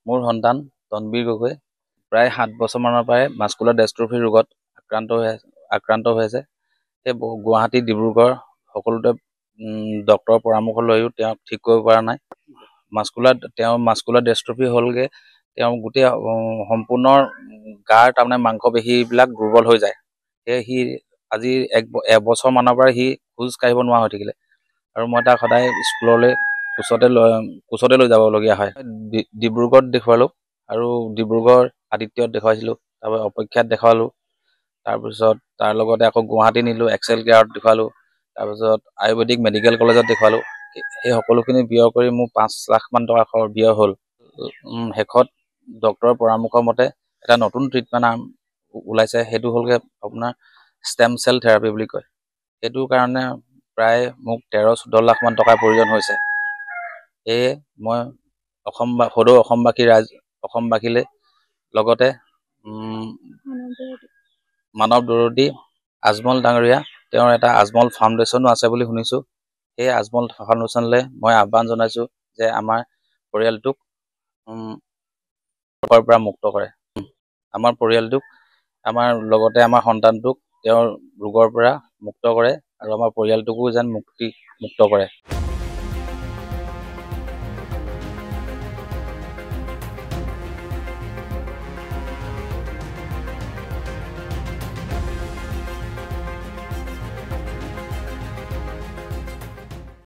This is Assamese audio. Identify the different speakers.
Speaker 1: মোৰ সন্তান তনবীৰ গগৈ প্ৰায় 7 বছৰমানৰ পৰাই মাস্কুলাৰ ডেষ্ট্ৰফি ৰোগত আক্ৰান্ত হৈ আছে। সেই গুৱাহাটী, ডিব্ৰুগড় সকলোতে ডক্তৰৰ পৰামৰ্শ লৈও তেওঁক ঠিক কৰিব পৰা নাই। মাস্কুলাৰ ডেষ্ট্ৰফি হ'লগে, তেওঁ গোটেই সম্পূৰ্ণ গাৰ তাৰমানে মাংসপেশীবিলাক দুৰ্বল হৈ যায়। সেয়ে সি আজি এবছৰ মানৰ পৰা সি খোজ কাঢ়িব নোৱাৰা হৈ থাকিলে আৰু মই তাক সদায় স্কুললৈ কোচতে লৈ যাবলগীয়া হয়। ডিব্ৰুগড়ত দেখুৱালোঁ আৰু ডিব্ৰুগড় আদিত্যত দেখুৱাইছিলোঁ, তাৰপৰা অপেক্ষাত দেখুৱালোঁ, তাৰপিছত তাৰ লগতে আকৌ গুৱাহাটী নিলোঁ, এক্সেল কেয়াৰত দেখুৱালোঁ, তাৰপিছত আয়ুৰ্বেদিক মেডিকেল কলেজত দেখুৱালোঁ। সেই সকলোখিনি ব্যয় কৰি মোৰ 5 লাখমান টকা ব্যয় হ'ল। শেষত ডক্তৰৰ পৰামৰ্শ মতে এটা নতুন ট্ৰিটমেণ্ট ওলাইছে, সেইটো হ'লগৈ আপোনাৰ ষ্টেম চেল থেৰাপি বুলি কয়। সেইটোৰ কাৰণে প্ৰায় মোক 13-14 লাখমান টকাৰ প্ৰয়োজন হৈছে। সেয়ে মই সদৌ অসমবাসীলে লগতে মানৱ দৰদী আজমল ডাঙৰীয়া, তেওঁৰ এটা আজমল ফাউণ্ডেশ্যনো আছে বুলি শুনিছোঁ। সেই আজমল ফাউণ্ডেশ্যনলৈ মই আহ্বান জনাইছোঁ যে আমাৰ পৰিয়ালটোক ৰোগৰ পৰা মুক্ত কৰে। আমাৰ পৰিয়ালটোক, আমাৰ লগতে আমাৰ সন্তানটোক তেওঁৰ ৰোগৰ পৰা মুক্ত কৰে আৰু আমাৰ পৰিয়ালটোকো যেন মুক্ত কৰে।